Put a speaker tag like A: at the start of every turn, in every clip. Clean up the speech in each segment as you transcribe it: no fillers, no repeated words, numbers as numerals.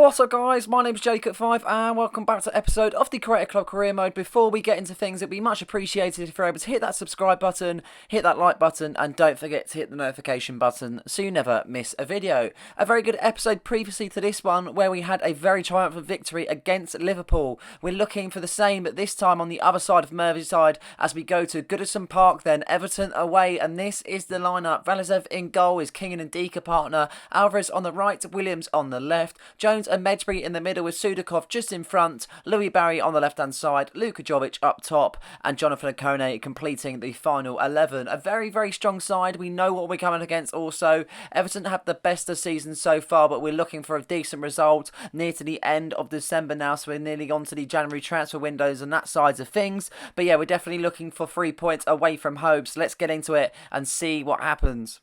A: What's up guys, my name's Jacob5 and welcome back to an episode of the Creator Club Career Mode. Before we get into things, it'd be much appreciated if you're able to hit that subscribe button, hit that like button, and don't forget to hit the notification button so you never miss a video. A very good episode previously to this one where we had a very triumphant victory against Liverpool. We're looking for the same, but this time on the other side of Merseyside as we go to Goodison Park, then Everton away, and this is the lineup. Valizev in goal is King and Ndika partner, Alvarez on the right, Williams on the left, Jones and Medbury in the middle with Sudakov just in front, Louis Barry on the left hand side, Luka Jovic up top, and Jonathan Okone completing the final 11. A very, very strong side. We know what we're coming against also. Everton have the best of season so far, but we're looking for a decent result near to the end of December now, so we're nearly on to the January transfer windows and that side of things. But yeah, we're definitely looking for 3 points away from home, so let's get into it and see what happens.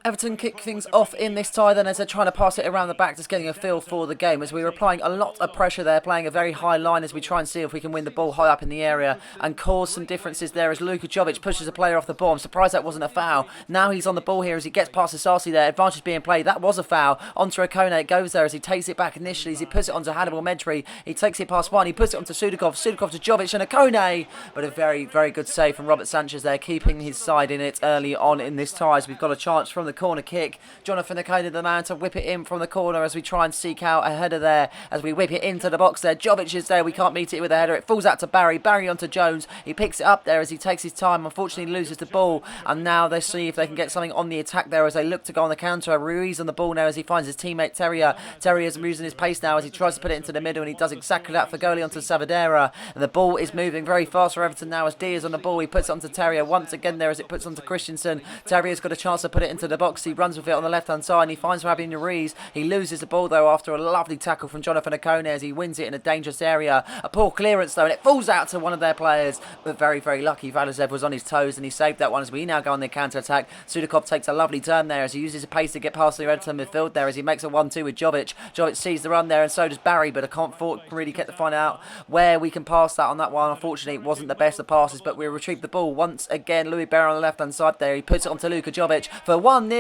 A: Everton kick things off in this tie then as they're trying to pass it around the back, just getting a feel for the game as we were applying a lot of pressure there, playing a very high line as we try and see if we can win the ball high up in the area and cause some differences there as Luka Jovic pushes a player off the ball. I'm surprised that wasn't a foul. Now he's on the ball here as he gets past Asasi there, advantage being played. That was a foul. Onto Okone it goes there as he takes it back initially as he puts it onto Hannibal Medbury. He takes it past one, he puts it onto Sudakov, Sudakov to Jovic and Okone. But a very, very good save from Robert Sanchez there, keeping his side in it early on in this tie as we've got a chance from the corner kick. Jonathan Okone, the man to whip it in from the corner as we try and seek out a header there as we whip it into the box there. Jovic is there, we can't meet it with a header. It falls out to Barry, Barry onto Jones. He picks it up there as he takes his time, unfortunately loses the ball, and now they see if they can get something on the attack there as they look to go on the counter. Ruiz on the ball now as he finds his teammate Terrier. Terrier's losing his pace now as he tries to put it into the middle, and he does exactly that for goalie onto Savadera, and the ball is moving very fast for Everton now as Diaz on the ball. He puts it onto Terrier once again there as it puts onto Christensen. Terrier's got a chance to put it into the box. He runs with it on the left hand side and he finds Fabian Ruiz. He loses the ball though after a lovely tackle from Jonathan Okone as he wins it in a dangerous area. A poor clearance though, and it falls out to one of their players, but very, very lucky. Valizev was on his toes and he saved that one as we now go on the counter attack. Sudakov takes a lovely turn there as he uses his pace to get past the Everton midfield there as he makes a 1-2 with Jovic. Jovic sees the run there and so does Barry, but I can't really get to find out where we can pass that on that one. Unfortunately it wasn't the best of passes, but we retrieve the ball once again. Louis Barry on the left hand side there, he puts it onto Luka Jovic for 1-0.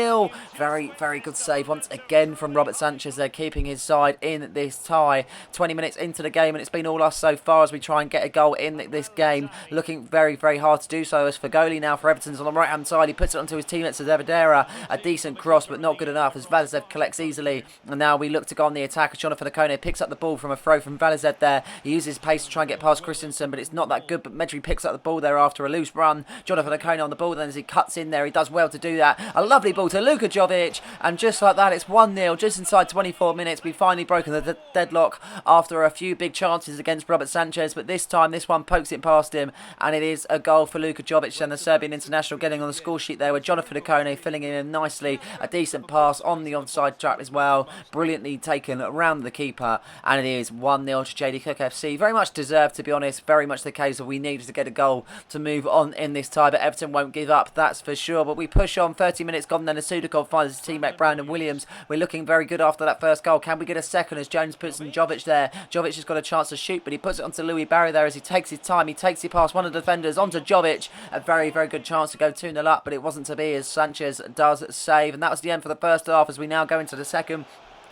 A: Very, very good save once again from Robert Sanchez there, keeping his side in this tie. 20 minutes into the game and it's been all us so far as we try and get a goal in this game. Looking very, very hard to do so as Fagoli now for Everton's on the right hand side. He puts it onto his teammate Savadera. A decent cross but not good enough as Valizev collects easily, and now we look to go on the attack as Jonathan Okone picks up the ball from a throw from Valizev there. He uses pace to try and get past Christensen, but it's not that good, but Medbury picks up the ball there after a loose run. Jonathan Okone on the ball then as he cuts in there. He does well to do that. A lovely ball to Luka Jovic, and just like that it's 1-0 just inside 24 minutes. We've finally broken the deadlock after a few big chances against Robert Sanchez, but this time this one pokes it past him and it is a goal for Luka Jovic, and the Serbian international getting on the score sheet there with Jonathan Okone filling in nicely. A decent pass on the onside trap as well, brilliantly taken around the keeper, and it is 1-0 to JD Cook FC. Very much deserved, to be honest. Very much the case that we needed to get a goal to move on in this tie, but Everton won't give up, that's for sure. But we push on. 30 minutes gone then as Sudakov finds his teammate Brandon Williams. We're looking very good after that first goal. Can we get a second as Jones puts in Jovic there? Jovic has got a chance to shoot, but he puts it onto Louis Barry there as he takes his time. He takes it past one of the defenders onto Jovic. A very, very good chance to go 2-0 up, but it wasn't to be as Sanchez does save. And that was the end for the first half as we now go into the second.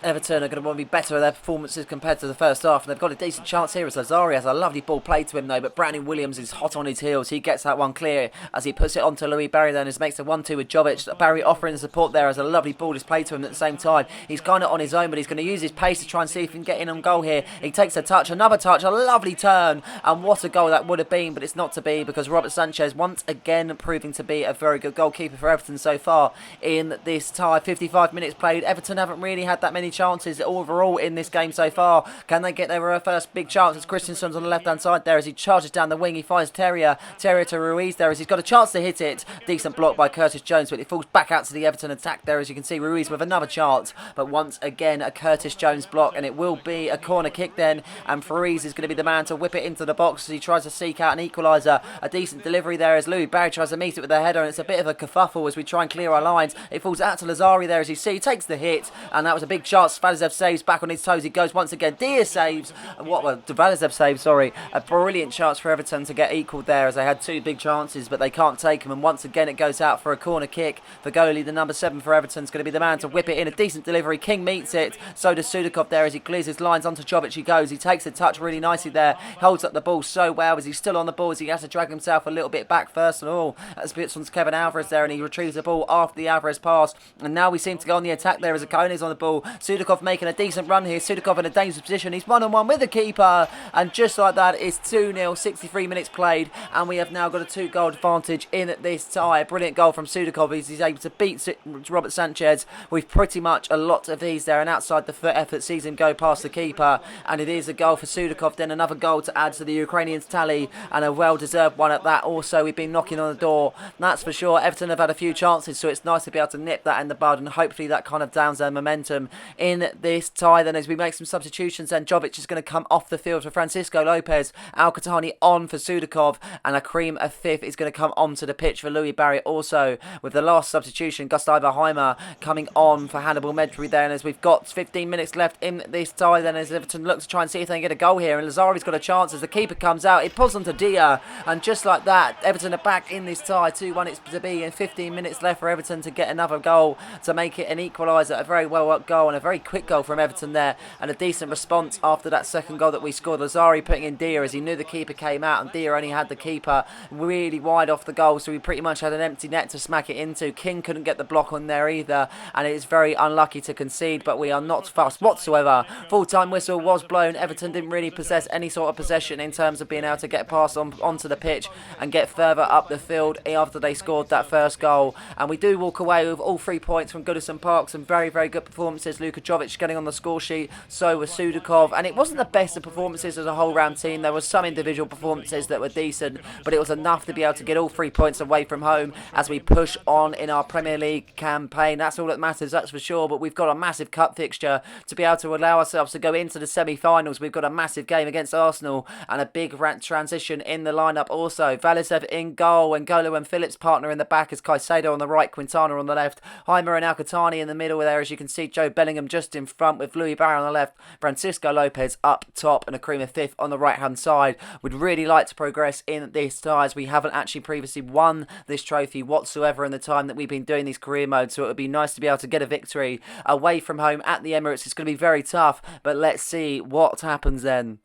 A: Everton are going to want to be better at their performances compared to the first half, and they've got a decent chance here as Lazari has a lovely ball played to him though, but Brandon Williams is hot on his heels. He gets that one clear as he puts it onto Louis Barry then as makes a 1-2 with Jovic. Barry offering the support there as a lovely ball is played to him at the same time. He's kind of on his own, but he's going to use his pace to try and see if he can get in on goal here. He takes a touch, another touch, a lovely turn, and what a goal that would have been, but it's not to be because Robert Sanchez once again proving to be a very good goalkeeper for Everton so far in this tie. 55 minutes played. Everton haven't really had that many chances overall in this game so far. Can they get their first big chance as Christensen's on the left hand side there as he charges down the wing. He finds Terrier to Ruiz there as he's got a chance to hit it. Decent block by Curtis Jones, but it falls back out to the Everton attack there as you can see. Ruiz with another chance, but once again a Curtis Jones block, and it will be a corner kick then, and Ruiz is going to be the man to whip it into the box as he tries to seek out an equaliser. A decent delivery there as Louis Barry tries to meet it with a header, and it's a bit of a kerfuffle as we try and clear our lines. It falls out to Lazari there as you see, takes the hit, and that was a big chance chance. Valizev saves, back on his toes. He goes once again. Diaz saves. Valizev saves, sorry. A brilliant chance for Everton to get equalled there, as they had two big chances, but they can't take them. And once again, it goes out for a corner kick. Fagoli, the number 7 for Everton, is going to be the man to whip it in. A decent delivery. King meets it. So does Sudakov there as he clears his lines onto Jovic. He goes. He takes the touch really nicely there. Holds up the ball so well as he's still on the ball, as he has to drag himself a little bit back first and all. That's bits on Kevin Alvarez there, and he retrieves the ball after the Alvarez pass. And now we seem to go on the attack there as Akone's on the ball. Sudakov making a decent run here. Sudakov in a dangerous position. He's 1-on-1 with the keeper. And just like that, it's 2-0, 63 minutes played. And we have now got a 2-goal advantage in this tie. A brilliant goal from Sudakov as he's able to beat Robert Sanchez with pretty much a lot of these there. And outside the foot effort sees him go past the keeper. And it is a goal for Sudakov. Then another goal to add to the Ukrainians' tally. And a well-deserved one at that. Also, we've been knocking on the door. That's for sure. Everton have had a few chances, so it's nice to be able to nip that in the bud, and hopefully that kind of downs their momentum in this tie. Then as we make some substitutions, then Jovic is going to come off the field for Francisco Lopez, Al-Qahtani on for Sudakov, and a cream of fifth is going to come onto the pitch for Louis Barry also, with the last substitution, Gustavo Heimer coming on for Hannibal Medri there. And as we've got 15 minutes left in this tie, then as Everton look to try and see if they can get a goal here, and Lazari's got a chance as the keeper comes out. It pulls onto Dia, and just like that, Everton are back in this tie. 2-1 it's to be, and 15 minutes left for Everton to get another goal to make it an equaliser. A very well worked goal and a very quick goal from Everton there, and a decent response after that second goal that we scored. Lazari putting in Dia as he knew the keeper came out, and Dia only had the keeper really wide off the goal, so we pretty much had an empty net to smack it into. King couldn't get the block on there either, and it is very unlucky to concede, but we are not fast whatsoever. Full-time whistle was blown. Everton didn't really possess any sort of possession in terms of being able to get past onto the pitch and get further up the field after they scored that first goal. And we do walk away with all 3 points from Goodison Park. Some very, very good performances. Luka Jovic getting on the score sheet. So was Sudakov. And it wasn't the best of performances as a whole round team. There were some individual performances that were decent, but it was enough to be able to get all 3 points away from home as we push on in our Premier League campaign. That's all that matters, that's for sure. But we've got a massive cup fixture to be able to allow ourselves to go into the semi-finals. We've got a massive game against Arsenal and a big transition in the lineup also. Valizev in goal, and Golo and Phillips partner in the back as Caicedo on the right, Quintana on the left, Heimer and Al-Qahtani in the middle there, as you can see Joe Bellingham just in front with Louis Barry on the left, Francisco Lopez up top, and a cream of fifth on the right hand side. We'd really like to progress in this tie, as we haven't actually previously won this trophy whatsoever in the time that we've been doing these career modes, so it would be nice to be able to get a victory away from home at the Emirates. It's going to be very tough, but let's see what happens then.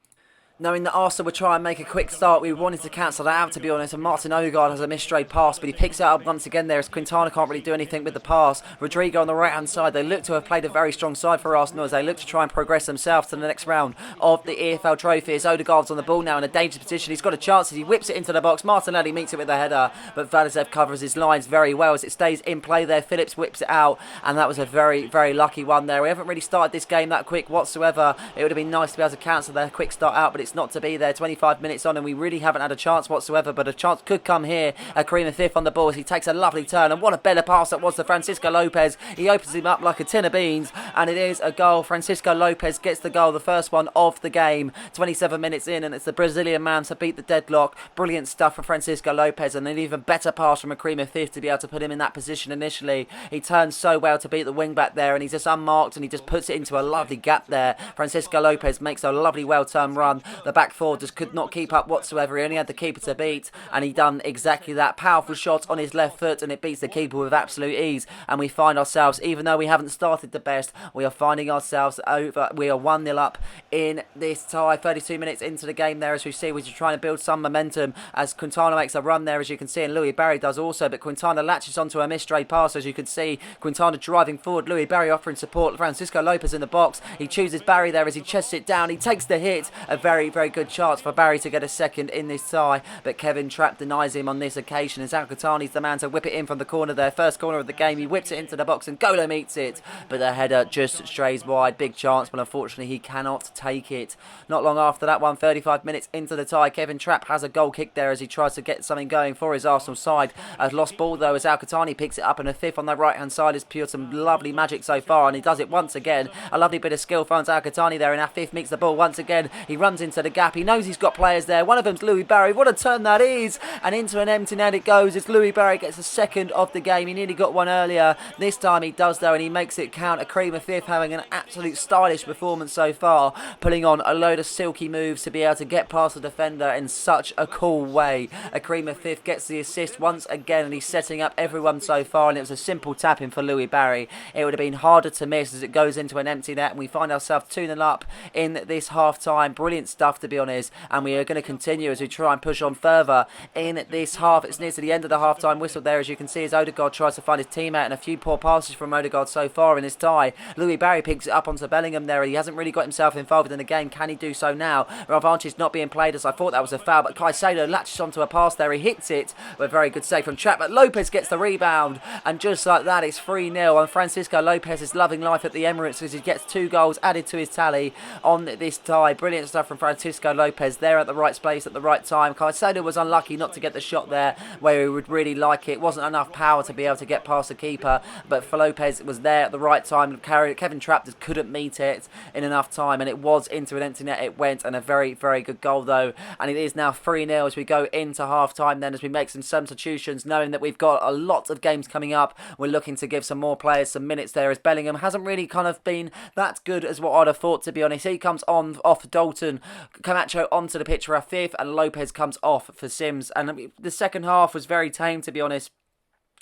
A: Knowing that Arsenal would try and make a quick start, we wanted to cancel that out, to be honest, and Martin Odegaard has a misstrayed pass, but he picks it up once again there as Quintana can't really do anything with the pass. Rodrigo on the right hand side. They look to have played a very strong side for Arsenal as they look to try and progress themselves to the next round of the EFL trophy. As Odegaard's on the ball now in a dangerous position. He's got a chance as he whips it into the box. Martinelli meets it with a header, but Valizev covers his lines very well as it stays in play there. Phillips whips it out, and that was a very, very lucky one there. We haven't really started this game that quick whatsoever. It would have been nice to be able to cancel their quick start out, but it's not to be there. 25 minutes on, and we really haven't had a chance whatsoever, but a chance could come here. Kareem fifth on the ball as he takes a lovely turn, and what a better pass that was to Francisco Lopez. He opens him up like a tin of beans, and it is a goal. Francisco Lopez gets the goal, the first one of the game. 27 minutes in, and it's the Brazilian man to beat the deadlock. Brilliant stuff for Francisco Lopez, and an even better pass from Kareem fifth to be able to put him in that position initially. He turns so well to beat the wing back there, and he's just unmarked, and he just puts it into a lovely gap there. Francisco Lopez makes a lovely well-turned run. The back four just could not keep up whatsoever. He only had the keeper to beat, and he done exactly that. Powerful shot on his left foot, and it beats the keeper with absolute ease. And we find ourselves, even though we haven't started the best, we are finding ourselves over. We are 1-0 up in this tie. 32 minutes into the game there, as we see, we're just trying to build some momentum as Quintana makes a run there, as you can see, and Louis Barry does also, but Quintana latches onto a misstrayed pass, as you can see. Quintana driving forward, Louis Barry offering support, Francisco Lopez in the box. He chooses Barry there as he chests it down. He takes the hit. A very, very good chance for Barry to get a second in this tie, but Kevin Trapp denies him on this occasion as Al-Qahtani's the man to whip it in from the corner there. First corner of the game. He whips it into the box and Golo meets it, but the header just strays wide. Big chance, but unfortunately he cannot take it. Not long after that one, 35 minutes into the tie, Kevin Trapp has a goal kick there as he tries to get something going for his Arsenal side. A lost ball though as Al-Qahtani picks it up, and a fifth on the right hand side is pure some lovely magic so far, and he does it once again. A lovely bit of skill finds Al-Qahtani there, and our fifth meets the ball once again. He runs into into the gap. He knows he's got players there. One of them's Louis Barry. What a turn that is. And into an empty net it goes as Louis Barry gets the second of the game. He nearly got one earlier. This time he does though, and he makes it count. Akrima Fifth having an absolute stylish performance so far, pulling on a load of silky moves to be able to get past the defender in such a cool way. Akrima Fifth gets the assist once again, and he's setting up everyone so far, and it was a simple tap-in for Louis Barry. It would have been harder to miss as it goes into an empty net, and we find ourselves 2-0 up in this half-time. Brilliant stuff, to be honest, and we are going to continue as we try and push on further in this half. It's near to the end of the half-time whistle there, as you can see, as Odegaard tries to find his teammate, and a few poor passes from Odegaard so far in this tie. Louis Barry picks it up onto Bellingham there. He hasn't really got himself involved in the game. Can he do so now? Ravanchi's not being played, as I thought that was a foul, but Caicedo latches onto a pass there. He hits it, but very good save from Trapp, but Lopez gets the rebound, and just like that it's 3-0, and Francisco Lopez is loving life at the Emirates as he gets 2 goals added to his tally on this tie. Brilliant stuff from Francisco Lopez there at the right place at the right time. Caicedo was unlucky not to get the shot there where he would really like it. Wasn't enough power to be able to get past the keeper, but for Lopez it was there at the right time. Kevin Trapp just couldn't meet it in enough time, and it was into an empty net it went, and a very, very good goal though. And it is now 3-0 as we go into half-time then, as we make some substitutions, knowing that we've got a lot of games coming up. We're looking to give some more players some minutes there, as Bellingham hasn't really kind of been that good as what I'd have thought, to be honest. He comes on off Dalton, Camacho onto the pitch for a fifth, and Lopez comes off for Sims. And the second half was very tame, to be honest.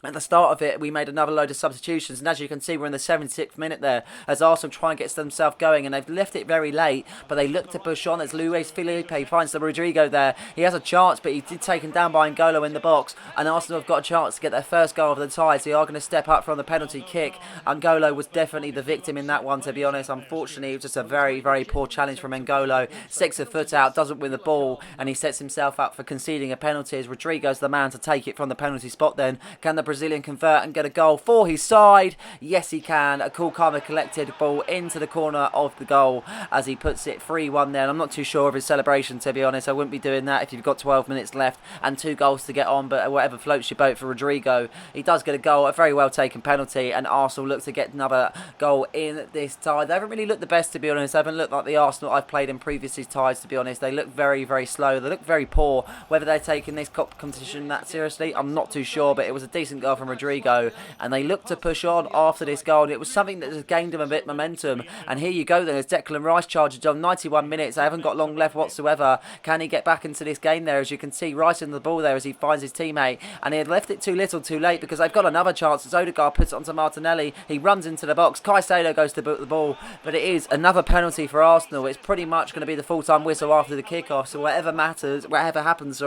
A: At the start of it, we made another load of substitutions, and as you can see, we're in the 76th minute there, as Arsenal try and get themselves going, and they've left it very late, but they look to push on as Luis Felipe finds the Rodrigo there. He has a chance, but he did taken down by N'Golo in the box, and Arsenal have got a chance to get their first goal of the tie, so they are going to step up from the penalty kick. N'Golo was definitely the victim in that one, to be honest. Unfortunately, it was just a very, very poor challenge from N'Golo. Sticks a foot out, doesn't win the ball, and he sets himself up for conceding a penalty, as Rodrigo's the man to take it from the penalty spot then. Can the Brazilian convert and get a goal for his side? Yes, he can. A cool, calm, collected ball into the corner of the goal as he puts it 3-1 there. And I'm not too sure of his celebration, to be honest. I wouldn't be doing that if you've got 12 minutes left and 2 goals to get on, but whatever floats your boat for Rodrigo. He does get a goal, a very well taken penalty, and Arsenal look to get another goal in this tie. They haven't really looked the best, to be honest. They haven't looked like the Arsenal I've played in previous ties, to be honest. They look very, very slow. They look very poor. Whether they're taking this competition that seriously, I'm not too sure, but it was a decent goal from Rodrigo, and they looked to push on after this goal, and it was something that has gained them a bit of momentum. And here you go then, as Declan Rice charges on 91 minutes. They haven't got long left whatsoever. Can he get back into this game there? As you can see, Rice in the ball there as he finds his teammate, and he had left it too little too late, because they've got another chance as Odegaard puts it onto Martinelli. He runs into the box. Caicedo goes to boot the ball, but it is another penalty for Arsenal. It's pretty much going to be the full-time whistle after the kickoff, so whatever happens,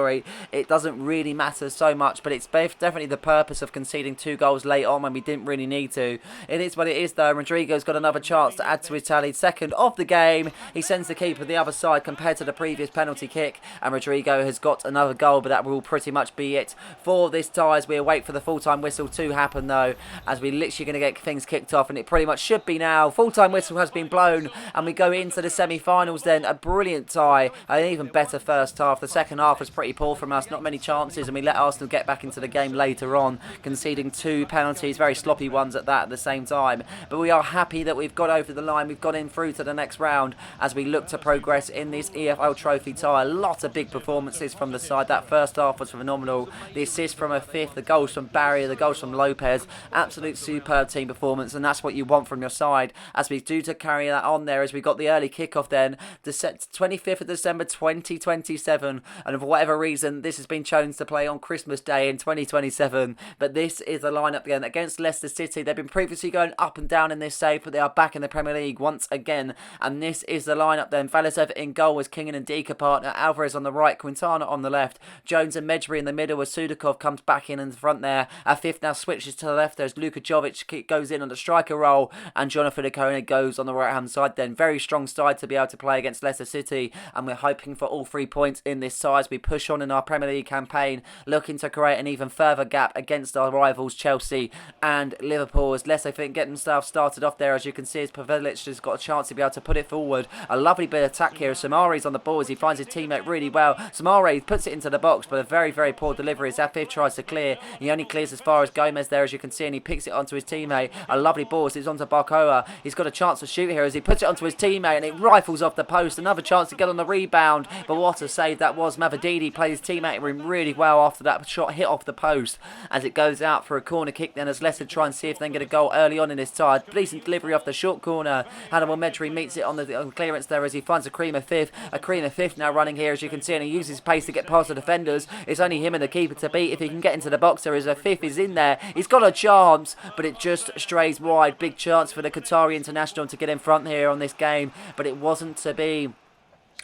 A: it doesn't really matter so much, but it's definitely the purpose of conceding 2 goals late on when we didn't really need to. It is what it is though. Rodrigo's got another chance to add to his tally. Second of the game. He sends the keeper the other side compared to the previous penalty kick, and Rodrigo has got another goal, but that will pretty much be it for this tie as we await for the full-time whistle to happen though, as we're literally going to get things kicked off, and it pretty much should be now. Full-time whistle has been blown, and we go into the semi-finals then. A brilliant tie, an even better first half. The second half was pretty poor from us, not many chances, and we let Arsenal get back into the game later on, conceding 2 penalties, very sloppy ones at the same time. But we are happy that we've got over the line. We've got in through to the next round as we look to progress in this EFL Trophy tie. A lot of big performances from the side. That first half was phenomenal. The assist from a fifth, the goals from Barry, the goals from Lopez. Absolute superb team performance, and that's what you want from your side as we do to carry that on there, as we got the early kickoff then, the 25th of December 2027, and for whatever reason this has been chosen to play on Christmas Day in 2027. But this is the lineup again against Leicester City. They've been previously going up and down in this save, but they are back in the Premier League once again, and this is the lineup then. Valesev in goal was King and Ndika partner, Alvarez on the right, Quintana on the left, Jones and Medjbury in the middle, as Sudakov comes back in the front there. Our fifth now switches to the left as Luka Jovic goes in on the striker role, and Jonathan Ikone goes on the right hand side then. Very strong side to be able to play against Leicester City, and we're hoping for all 3 points in this side as we push on in our Premier League campaign, looking to create an even further gap against against our rivals Chelsea and Liverpool. As Leicester think get themselves started off there, as you can see, as Pavelic has got a chance to be able to put it forward. A lovely bit of attack here. Samare's on the ball as he finds his teammate really well. Samare puts it into the box, but a very, very poor delivery as Afif tries to clear. He only clears as far as Gomez there, as you can see, and he picks it onto his teammate. A lovely ball as it's onto Barcoa. He's got a chance to shoot here as he puts it onto his teammate, and it rifles off the post. Another chance to get on the rebound, but what a save that was. Mavadidi played his teammate really well after that shot hit off the post, as it goes out for a corner kick then, as Leicester try and see if they can get a goal early on in this tie. Decent delivery off the short corner. Hannibal Medri meets it on the clearance there as he finds a cream of fifth. A cream of fifth now running here, as you can see, and he uses pace to get past the defenders. It's only him and the keeper to beat. If he can get into the box, there is a fifth is in there. He's got a chance, but it just strays wide. Big chance for the Qatari international to get in front here on this game, but it wasn't to be.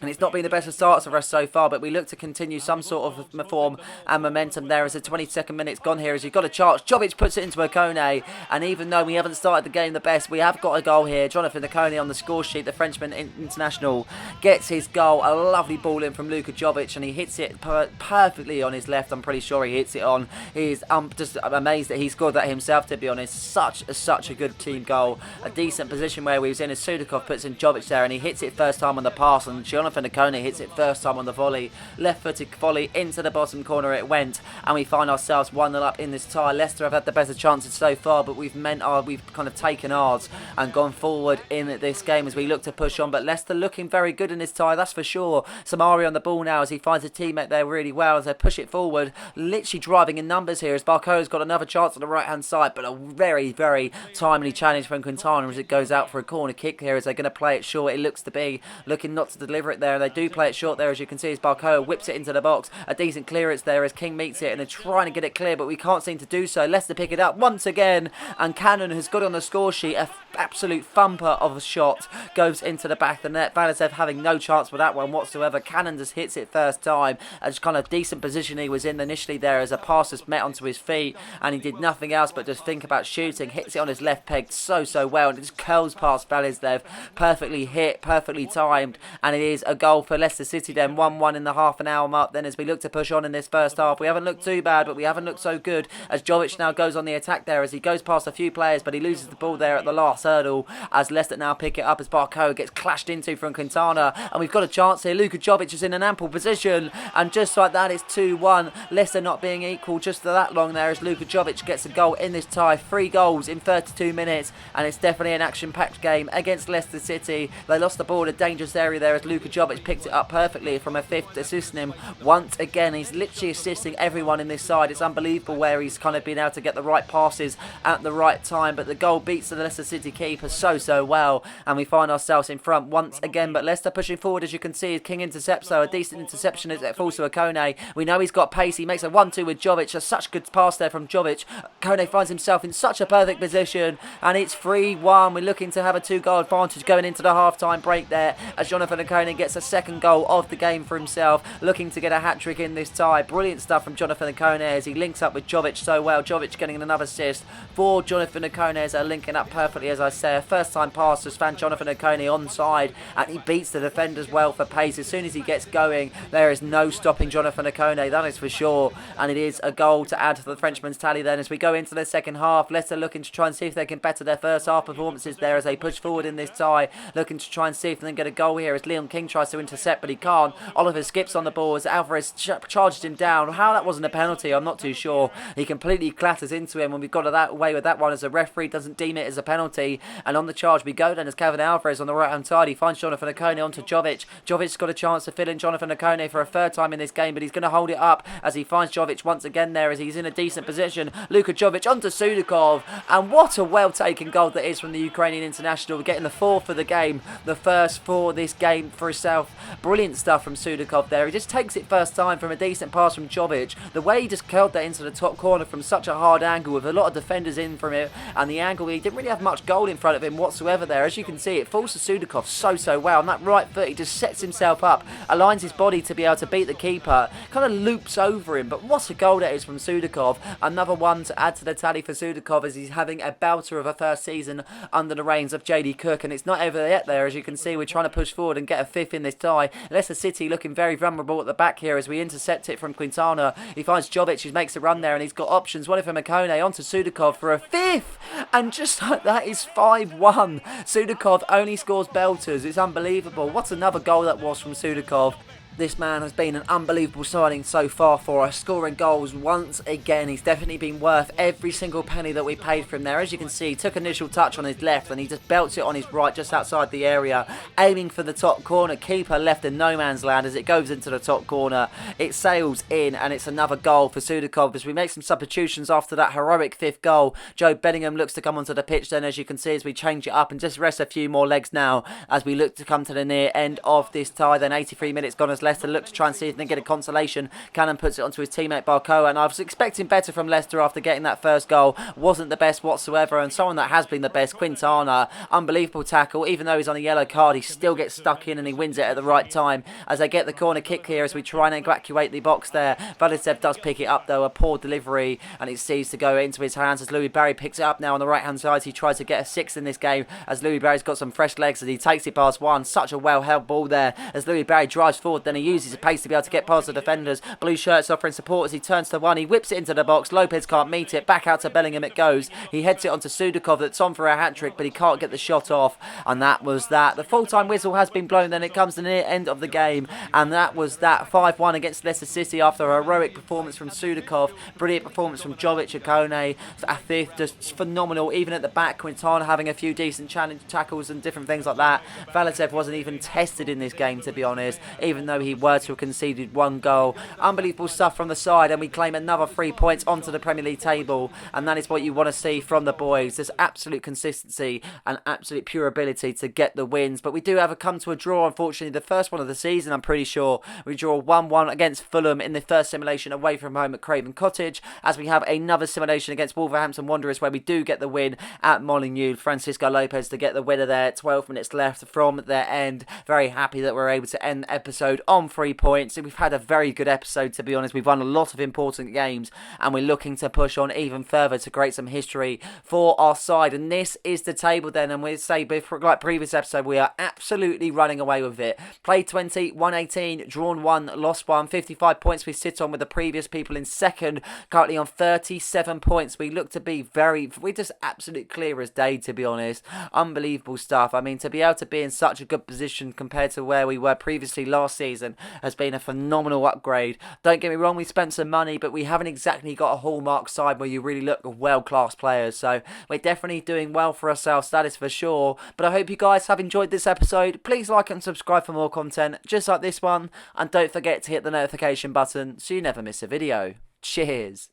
A: And it's not been the best of starts for us so far, but we look to continue some sort of form and momentum there as the 22nd minute's gone here, as you've got a chance. Jovic puts it into Okone, and even though we haven't started the game the best, we have got a goal here. Jonathan Okone on the score sheet, the Frenchman international, gets his goal. A lovely ball in from Luka Jovic, and he hits it perfectly on his left. I'm pretty sure he hits it on. He's just amazed that he scored that himself, to be honest. Such a good team goal. A decent position where we was in as Sudakov puts in Jovic there, and he hits it first time on the pass, and Jonathan Okone hits it first time on the volley. Left-footed volley into the bottom corner it went, and we find ourselves 1-0 up in this tie. Leicester have had the better chances so far, but we've kind of taken ours and gone forward in this game as we look to push on. But Leicester looking very good in this tie, that's for sure. Samari on the ball now as he finds a teammate there really well as they push it forward. Literally driving in numbers here as Barcoa's got another chance on the right-hand side, but a very, very timely challenge from Quintana as it goes out for a corner kick here as they're going to play it short. It looks to be looking not to deliver it there, and they do play it short there, as you can see, as Barcoa whips it into the box. A decent clearance there as King meets it, and they're trying to get it clear, but we can't seem to do so. Leicester pick it up once again, and Cannon has got on the score sheet. An absolute thumper of a shot goes into the back of the net. Valisev having no chance with that one whatsoever. Cannon just hits it first time, as kind of decent position he was in initially there, as a pass just met onto his feet, and he did nothing else but just think about shooting. Hits it on his left peg so well, and it just curls past Valisev. Perfectly hit, perfectly timed, and it is a goal for Leicester City then. 1-1 in the half an hour mark then, as we look to push on in this first half. We haven't looked too bad, but we haven't looked so good, as Jovic now goes on the attack there, as he goes past a few players, but he loses the ball there at the last hurdle, as Leicester now pick it up as Barcoa gets clashed into from Quintana, and we've got a chance here. Luka Jovic is in an ample position, and just like that it's 2-1. Leicester not being equal just for that long there, as Luka Jovic gets a goal in this tie. 3 goals in 32 minutes, and it's definitely an action-packed game against Leicester City. They lost the ball in a dangerous area there, as Luka Jovic picked it up perfectly from a fifth, assisting him once again. He's literally assisting everyone in this side. It's unbelievable where he's kind of been able to get the right passes at the right time, but the goal beats the Leicester City keeper so well, and we find ourselves in front once again. But Leicester pushing forward, as you can see, as King intercepts, so a decent interception as it falls to Okone. We know he's got pace. He makes a 1-2 with Jovic. Such good pass there from Jovic. Okone finds himself in such a perfect position, and it's 3-1. We're looking to have a 2-goal advantage going into the half-time break there, as Jonathan Okone gets a second goal of the game for himself, looking to get a hat-trick in this tie. Brilliant stuff from Jonathan Okone as he links up with Jovic so well. Jovic getting another assist for Jonathan Okone as they're linking up perfectly, as I say. A first-time pass has found Jonathan Okone onside, and he beats the defenders well for pace. As soon as he gets going, there is no stopping Jonathan Okone, that is for sure, and it is a goal to add to the Frenchman's tally then as we go into the second half. Leicester looking to try and see if they can better their first half performances there as they push forward in this tie, looking to try and see if they can get a goal here as Leon King tries to intercept, but he can't. Oliver skips on the ball as Alvarez charged him down. How that wasn't a penalty, I'm not too sure. He completely clatters into him, and we've got that away with that one as a referee doesn't deem it as a penalty. And on the charge we go then as Kevin Alvarez on the right hand side. He finds Jonathan Okone onto Jovic. Jovic's got a chance to fill in Jonathan Okone for a third time in this game, but he's going to hold it up as he finds Jovic once again there as he's in a decent position. Luka Jovic onto Sudakov, and what a well taken goal that is from the Ukrainian international, getting the 4th for the game, the first for this game for himself. Brilliant stuff from Sudakov there. He just takes it first time from a decent pass from Jovic. The way he just curled that into the top corner from such a hard angle with a lot of defenders in from it, and the angle, he didn't really have much goal in front of him whatsoever there. As you can see, it falls to Sudakov so well. On that right foot, he just sets himself up, aligns his body to be able to beat the keeper, kind of loops over him. But what a goal that is from Sudakov. Another one to add to the tally for Sudakov as he's having a belter of a first season under the reins of JD Cook, and it's not over yet there. As you can see, we're trying to push forward and get a 5th safe in this tie. Leicester City looking very vulnerable at the back here as we intercept it from Quintana. He finds Jovic, who makes a run there, and he's got options. One from Makone onto Sudakov for a fifth. And just like that is 5-1. Sudakov only scores belters. It's unbelievable. What another goal that was from Sudakov. This man has been an unbelievable signing so far for us, scoring goals once again. He's definitely been worth every single penny that we paid for him there. As you can see, he took initial touch on his left and he just belts it on his right just outside the area, aiming for the top corner. Keeper left in no man's land as it goes into the top corner. It sails in and it's another goal for Sudakov as we make some substitutions after that heroic fifth goal. Joe Bellingham looks to come onto the pitch then, as you can see, as we change it up and just rest a few more legs now as we look to come to the near end of this tie. Then 83 minutes gone as Leicester look to try and see if they can get a consolation. Cannon puts it onto his teammate Barcoa, and I was expecting better from Leicester after getting that first goal. Wasn't the best whatsoever, and someone that has been the best, Quintana, unbelievable tackle. Even though he's on a yellow card, he still gets stuck in and he wins it at the right time as they get the corner kick here as we try and evacuate the box there. Valisev does pick it up though, a poor delivery, and it seems to go into his hands as Louis Barry picks it up now on the right hand side. He tries to get a sixth in this game as Louis Barry's got some fresh legs as he takes it past one. Such a well held ball there as Louis Barry drives forward, then he uses his pace to be able to get past the defenders. Blue shirts offering support as he turns to one. He whips it into the box. Lopez can't meet it. Back out to Bellingham it goes. He heads it onto Sudakov that's on for a hat-trick, but he can't get the shot off. And that was that. The full-time whistle has been blown. Then it comes to the near end of the game. And that was that. 5-1 against Leicester City after a heroic performance from Sudakov. Brilliant performance from Jovic and Kone. A fifth, just phenomenal. Even at the back, Quintana having a few decent challenge tackles and different things like that. Valisev wasn't even tested in this game, to be honest, even though he were to have conceded one goal. Unbelievable stuff from the side, and we claim another 3 points onto the Premier League table, and that is what you want to see from the boys. There's absolute consistency and absolute pure ability to get the wins, but we do have come to a draw, unfortunately, the first one of the season. I'm pretty sure we draw 1-1 against Fulham in the first simulation away from home at Craven Cottage, as we have another simulation against Wolverhampton Wanderers where we do get the win at Molineux. Francisco Lopez to get the winner there. 12 minutes left from their end. Very happy that we're able to end the episode on 3 points. We've had a very good episode, to be honest. We've won a lot of important games and we're looking to push on even further to create some history for our side. And this is the table then, and we say, like previous episode, we are absolutely running away with it. Played 20, won 18, drawn 1, lost 1. 55 points we sit on with the previous people in second, currently on 37 points. We look to be we're just absolute clear as day, to be honest. Unbelievable stuff. I mean, to be able to be in such a good position compared to where we were previously last season has been a phenomenal upgrade. Don't get me wrong, we spent some money, but we haven't exactly got a hallmark side where you really look at world-class players. So we're definitely doing well for ourselves, that is for sure. But I hope you guys have enjoyed this episode. Please like and subscribe for more content just like this one. And don't forget to hit the notification button so you never miss a video. Cheers.